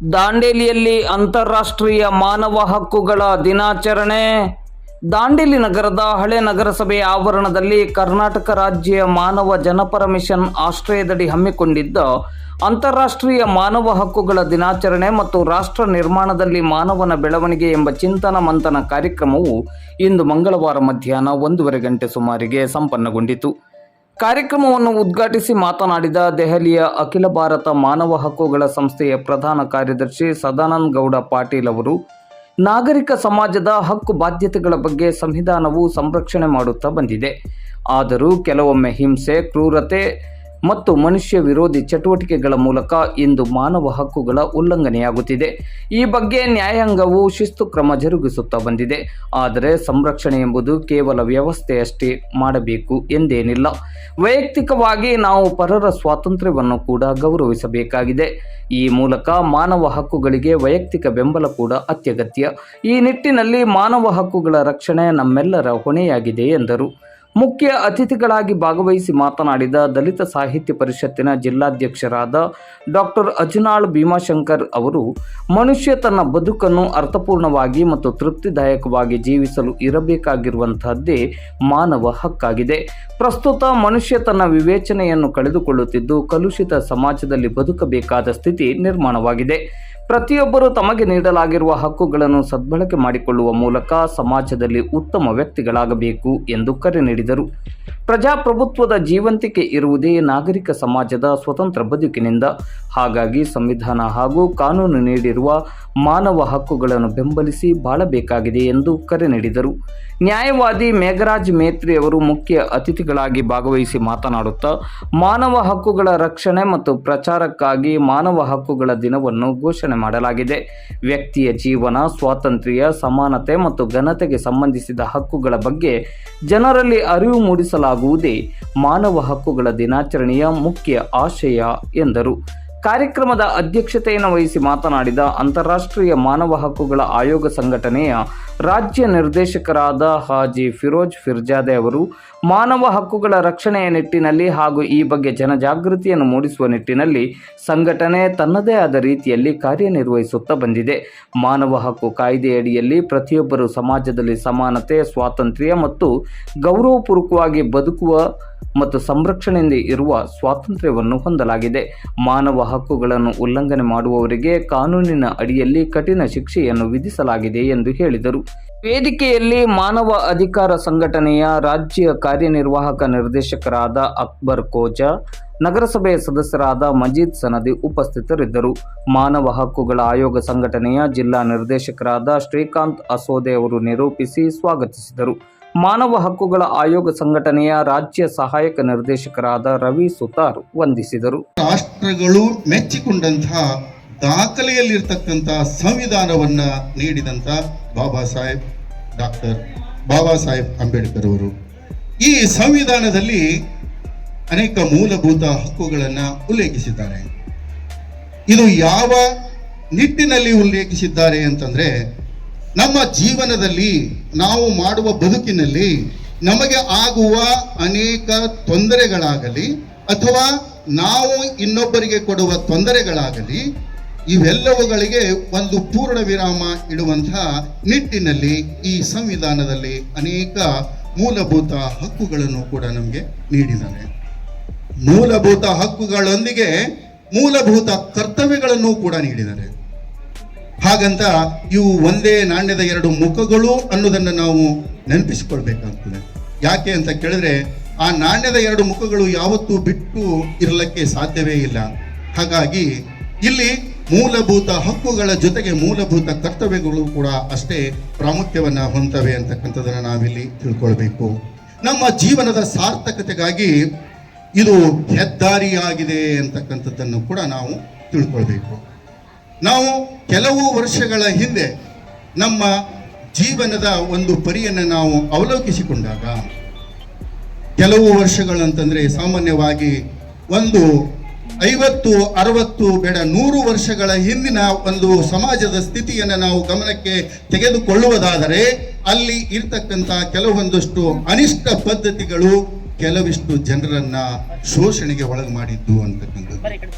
ದಾಂಡೇಲಿಯಲ್ಲಿ ಅಂತಾರಾಷ್ಟ್ರೀಯ ಮಾನವ ಹಕ್ಕುಗಳ ದಿನಾಚರಣೆ. ದಾಂಡೇಲಿ ನಗರದ ಹಳೆ ನಗರಸಭೆ ಆವರಣದಲ್ಲಿ ಕರ್ನಾಟಕ ರಾಜ್ಯ ಮಾನವ ಜನಪರ ಮಿಷನ್ ಆಶ್ರಯದಡಿ ಹಮ್ಮಿಕೊಂಡಿದ್ದ ಅಂತಾರಾಷ್ಟ್ರೀಯ ಮಾನವ ಹಕ್ಕುಗಳ ದಿನಾಚರಣೆ ಮತ್ತು ರಾಷ್ಟ್ರ ನಿರ್ಮಾಣದಲ್ಲಿ ಮಾನವನ ಬೆಳವಣಿಗೆ ಎಂಬ ಚಿಂತನ ಮಂಥನ ಕಾರ್ಯಕ್ರಮವು ಇಂದು ಮಂಗಳವಾರ ಮಧ್ಯಾಹ್ನ 1:30 ಗಂಟೆ ಸುಮಾರಿಗೆ ಸಂಪನ್ನಗೊಂಡಿತು. ಕಾರ್ಯಕ್ರಮವನ್ನು ಉದ್ಘಾಟಿಸಿ ಮಾತನಾಡಿದ ದೆಹಲಿಯ ಅಖಿಲ ಭಾರತ ಮಾನವ ಹಕ್ಕುಗಳ ಸಂಸ್ಥೆಯ ಪ್ರಧಾನ ಕಾರ್ಯದರ್ಶಿ ಸದಾನಂದ ಗೌಡ ಪಾಟೀಲ್ ಅವರು, ನಾಗರಿಕ ಸಮಾಜದ ಹಕ್ಕು ಬಾಧ್ಯತೆಗಳ ಬಗ್ಗೆ ಸಂವಿಧಾನವು ಸಂರಕ್ಷಣೆ ಮಾಡುತ್ತಾ ಬಂದಿದೆ. ಆದರೂ ಕೆಲವೊಮ್ಮೆ ಹಿಂಸೆ, ಕ್ರೂರತೆ ಮತ್ತು ಮನುಷ್ಯ ವಿರೋಧಿ ಚಟುವಟಿಕೆಗಳ ಮೂಲಕ ಇಂದು ಮಾನವ ಹಕ್ಕುಗಳ ಉಲ್ಲಂಘನೆಯಾಗುತ್ತಿದೆ. ಈ ಬಗ್ಗೆ ನ್ಯಾಯಾಂಗವು ಶಿಸ್ತು ಕ್ರಮ ಜರುಗಿಸುತ್ತಾ ಬಂದಿದೆ. ಆದರೆ ಸಂರಕ್ಷಣೆ ಎಂಬುದು ಕೇವಲ ವ್ಯವಸ್ಥೆಯಷ್ಟೇ ಮಾಡಬೇಕು ಎಂದೇನಿಲ್ಲ. ವೈಯಕ್ತಿಕವಾಗಿ ನಾವು ಪರರ ಸ್ವಾತಂತ್ರ್ಯವನ್ನು ಕೂಡ ಗೌರವಿಸಬೇಕಾಗಿದೆ. ಈ ಮೂಲಕ ಮಾನವ ಹಕ್ಕುಗಳಿಗೆ ವೈಯಕ್ತಿಕ ಬೆಂಬಲ ಕೂಡ ಅತ್ಯಗತ್ಯ. ಈ ನಿಟ್ಟಿನಲ್ಲಿ ಮಾನವ ಹಕ್ಕುಗಳ ರಕ್ಷಣೆ ನಮ್ಮೆಲ್ಲರ ಹೊಣೆಯಾಗಿದೆ ಎಂದರು. ಮುಖ್ಯ ಅತಿಥಿಗಳಾಗಿ ಭಾಗವಹಿಸಿ ಮಾತನಾಡಿದ ದಲಿತ ಸಾಹಿತ್ಯ ಪರಿಷತ್ತಿನ ಜಿಲ್ಲಾಧ್ಯಕ್ಷರಾದ ಡಾಕ್ಟರ್ ಅಜ್ನಾಳ್ ಭೀಮಾಶಂಕರ್ ಅವರು, ಮನುಷ್ಯ ತನ್ನ ಬದುಕನ್ನು ಅರ್ಥಪೂರ್ಣವಾಗಿ ಮತ್ತು ತೃಪ್ತಿದಾಯಕವಾಗಿ ಜೀವಿಸಲು ಇರಬೇಕಾಗಿರುವಂತಹದ್ದೇ ಮಾನವ ಹಕ್ಕಾಗಿದೆ. ಪ್ರಸ್ತುತ ಮನುಷ್ಯ ತನ್ನ ವಿವೇಚನೆಯನ್ನು ಕಳೆದುಕೊಳ್ಳುತ್ತಿದ್ದು ಕಲುಷಿತ ಸಮಾಜದಲ್ಲಿ ಬದುಕಬೇಕಾದ ಸ್ಥಿತಿ ನಿರ್ಮಾಣವಾಗಿದೆ. ಪ್ರತಿಯೊಬ್ಬರು ತಮಗೆ ನೀಡಲಾಗಿರುವ ಹಕ್ಕುಗಳನ್ನು ಸದ್ಬಳಕೆ ಮಾಡಿಕೊಳ್ಳುವ ಮೂಲಕ ಸಮಾಜದಲ್ಲಿ ಉತ್ತಮ ವ್ಯಕ್ತಿಗಳಾಗಬೇಕು ಎಂದು ಕರೆ ನೀಡಿದರು. ಪ್ರಜಾಪ್ರಭುತ್ವದ ಜೀವಂತಿಕೆ ಇರುವುದೇ ನಾಗರಿಕ ಸಮಾಜದ ಸ್ವತಂತ್ರ ಬದುಕಿನಿಂದ. ಹಾಗಾಗಿ ಸಂವಿಧಾನ ಹಾಗೂ ಕಾನೂನು ನೀಡಿರುವ ಮಾನವ ಹಕ್ಕುಗಳನ್ನು ಬೆಂಬಲಿಸಿ ಬಾಳಬೇಕಾಗಿದೆ ಎಂದು ಕರೆ ನೀಡಿದರು. ನ್ಯಾಯವಾದಿ ಮೇಘರಾಜ್ ಮೇತ್ರಿ ಅವರು ಮುಖ್ಯ ಅತಿಥಿಗಳಾಗಿ ಭಾಗವಹಿಸಿ ಮಾತನಾಡುತ್ತಾ, ಮಾನವ ಹಕ್ಕುಗಳ ರಕ್ಷಣೆ ಮತ್ತು ಪ್ರಚಾರಕ್ಕಾಗಿ ಮಾನವ ಹಕ್ಕುಗಳ ದಿನವನ್ನು ಘೋಷಣೆ ಮಾಡಲಾಗಿದೆ. ವ್ಯಕ್ತಿಯ ಜೀವನ, ಸ್ವಾತಂತ್ರ್ಯ, ಸಮಾನತೆ ಮತ್ತು ಘನತೆಗೆ ಸಂಬಂಧಿಸಿದ ಹಕ್ಕುಗಳ ಬಗ್ಗೆ ಜನರಲ್ಲಿ ಅರಿವು ಮೂಡಿಸಲಾಗುವುದೇ ಮಾನವ ಹಕ್ಕುಗಳ ದಿನಾಚರಣೆಯ ಮುಖ್ಯ ಆಶಯ ಎಂದರು. ಕಾರ್ಯಕ್ರಮದ ಅಧ್ಯಕ್ಷತೆಯನ್ನು ವಹಿಸಿ ಮಾತನಾಡಿದ ಅಂತಾರಾಷ್ಟ್ರೀಯ ಮಾನವ ಹಕ್ಕುಗಳ ಆಯೋಗ ಸಂಘಟನೆಯ ರಾಜ್ಯ ನಿರ್ದೇಶಕರಾದ ಹಾಜಿ ಫಿರೋಜ್ ಫಿರ್ಜಾದೆ ಅವರು, ಮಾನವ ಹಕ್ಕುಗಳ ರಕ್ಷಣೆಯ ನಿಟ್ಟಿನಲ್ಲಿ ಹಾಗೂ ಈ ಬಗ್ಗೆ ಜನಜಾಗೃತಿಯನ್ನು ಮೂಡಿಸುವ ನಿಟ್ಟಿನಲ್ಲಿ ಸಂಘಟನೆ ತನ್ನದೇ ಆದ ರೀತಿಯಲ್ಲಿ ಕಾರ್ಯನಿರ್ವಹಿಸುತ್ತಾ ಬಂದಿದೆ. ಮಾನವ ಹಕ್ಕು ಕಾಯ್ದೆಯಡಿಯಲ್ಲಿ ಪ್ರತಿಯೊಬ್ಬರು ಸಮಾಜದಲ್ಲಿ ಸಮಾನತೆ, ಸ್ವಾತಂತ್ರ್ಯ ಮತ್ತು ಗೌರವಪೂರ್ವಕವಾಗಿ ಬದುಕುವ ಮತ್ತು ಸಂರಕ್ಷಣೆಯಿಂದ ಇರುವ ಸ್ವಾತಂತ್ರ್ಯವನ್ನು ಹೊಂದಲಾಗಿದೆ. ಮಾನವ ಹಕ್ಕುಗಳನ್ನು ಉಲ್ಲಂಘನೆ ಮಾಡುವವರಿಗೆ ಕಾನೂನಿನ ಅಡಿಯಲ್ಲಿ ಕಠಿಣ ಶಿಕ್ಷೆಯನ್ನು ವಿಧಿಸಲಾಗಿದೆ ಎಂದು ಹೇಳಿದರು. ವೇದಿಕೆಯಲ್ಲಿ ಮಾನವ ಅಧಿಕಾರ ಸಂಘಟನೆಯ ರಾಜ್ಯ ಕಾರ್ಯನಿರ್ವಾಹಕ ನಿರ್ದೇಶಕರಾದ ಅಕ್ಬರ್ ಕೋಜಾ, ನಗರಸಭೆಯ ಸದಸ್ಯರಾದ ಮಜೀದ್ ಸನದಿ ಉಪಸ್ಥಿತರಿದ್ದರು. ಮಾನವ ಹಕ್ಕುಗಳ ಆಯೋಗ ಸಂಘಟನೆಯ ಜಿಲ್ಲಾ ನಿರ್ದೇಶಕರಾದ ಶ್ರೀಕಾಂತ್ ಅಸೋದೆ ಅವರು ನಿರೂಪಿಸಿ ಸ್ವಾಗತಿಸಿದರು. ಮಾನವ ಹಕ್ಕುಗಳ ಆಯೋಗ ಸಂಘಟನೆಯ ರಾಜ್ಯ ಸಹಾಯಕ ನಿರ್ದೇಶಕರಾದ ರವಿ ಸುತಾರ್ ವಂದಿಸಿದರು. ರಾಷ್ಟ್ರಗಳು ಮೆಚ್ಚಿಕೊಂಡಂತಹ ದಾಖಲೆಯಲ್ಲಿರ್ತಕ್ಕಂತಹ ಸಂವಿಧಾನವನ್ನ ನೀಡಿದಂತ ಡಾಕ್ಟರ್ ಬಾಬಾ ಸಾಹೇಬ್ ಅಂಬೇಡ್ಕರ್ ಅವರು ಈ ಸಂವಿಧಾನದಲ್ಲಿ ಅನೇಕ ಮೂಲಭೂತ ಹಕ್ಕುಗಳನ್ನು ಉಲ್ಲೇಖಿಸಿದ್ದಾರೆ. ಇದು ಯಾವ ನಿಟ್ಟಿನಲ್ಲಿ ಉಲ್ಲೇಖಿಸಿದ್ದಾರೆ ಅಂತಂದ್ರೆ, ನಮ್ಮ ಜೀವನದಲ್ಲಿ ನಾವು ಮಾಡುವ ಬದುಕಿನಲ್ಲಿ ನಮಗೆ ಆಗುವ ಅನೇಕ ತೊಂದರೆಗಳಾಗಲಿ ಅಥವಾ ನಾವು ಇನ್ನೊಬ್ಬರಿಗೆ ಕೊಡುವ ತೊಂದರೆಗಳಾಗಲಿ, ಇವೆಲ್ಲವುಗಳಿಗೆ ಒಂದು ಪೂರ್ಣ ವಿರಾಮ ಇಡುವಂತಹ ನಿಟ್ಟಿನಲ್ಲಿ ಈ ಸಂವಿಧಾನದಲ್ಲಿ ಅನೇಕ ಮೂಲಭೂತ ಹಕ್ಕುಗಳನ್ನು ಕೂಡ ನಮಗೆ ನೀಡಿದ್ದಾರೆ. ಮೂಲಭೂತ ಹಕ್ಕುಗಳೊಂದಿಗೆ ಮೂಲಭೂತ ಕರ್ತವ್ಯಗಳನ್ನು ಕೂಡ ನೀಡಿದ್ದಾರೆ. ಹಾಗಂತ ಇವು ಒಂದೇ ನಾಣ್ಯದ ಎರಡು ಮುಖಗಳು ಅನ್ನೋದನ್ನು ನಾವು ನೆನಪಿಸಿಕೊಳ್ಬೇಕಾಗ್ತದೆ. ಯಾಕೆ ಅಂತ ಕೇಳಿದ್ರೆ, ಆ ನಾಣ್ಯದ ಎರಡು ಮುಖಗಳು ಯಾವತ್ತೂ ಬಿಟ್ಟು ಇರಲಿಕ್ಕೆ ಸಾಧ್ಯವೇ ಇಲ್ಲ. ಹಾಗಾಗಿ ಇಲ್ಲಿ ಮೂಲಭೂತ ಹಕ್ಕುಗಳ ಜೊತೆಗೆ ಮೂಲಭೂತ ಕರ್ತವ್ಯಗಳು ಕೂಡ ಅಷ್ಟೇ ಪ್ರಾಮುಖ್ಯವನ್ನು ಹೊಂದವೆ ಅಂತಕ್ಕಂಥದ್ದನ್ನು ನಾವಿಲ್ಲಿ ತಿಳ್ಕೊಳ್ಬೇಕು. ನಮ್ಮ ಜೀವನದ ಸಾರ್ಥಕತೆಗಾಗಿ ಇದು ಹೆದ್ದಾರಿಯಾಗಿದೆ ಅಂತಕ್ಕಂಥದ್ದನ್ನು ಕೂಡ ನಾವು ತಿಳ್ಕೊಳ್ಬೇಕು. ನಾವು ಕೆಲವು ವರ್ಷಗಳ ಹಿಂದೆ ನಮ್ಮ ಜೀವನದ ಒಂದು ಪರಿಯನ್ನು ನಾವು ಅವಲೋಕಿಸಿಕೊಂಡಾಗ, ಕೆಲವು ವರ್ಷಗಳಂತಂದ್ರೆ ಸಾಮಾನ್ಯವಾಗಿ ಒಂದು 50, 60 ಬೇಡ 100 ವರ್ಷಗಳ ಹಿಂದಿನ ಒಂದು ಸಮಾಜದ ಸ್ಥಿತಿಯನ್ನು ನಾವು ಗಮನಕ್ಕೆ ತೆಗೆದುಕೊಳ್ಳುವುದಾದರೆ, ಅಲ್ಲಿ ಇರ್ತಕ್ಕಂಥ ಕೆಲವೊಂದಷ್ಟು ಅನಿಷ್ಟ ಪದ್ಧತಿಗಳು ಕೆಲವಿಷ್ಟು ಜನರನ್ನ ಶೋಷಣೆಗೆ ಒಳಗೆ ಮಾಡಿದ್ದು ಅಂತಕ್ಕಂಥದ್ದು.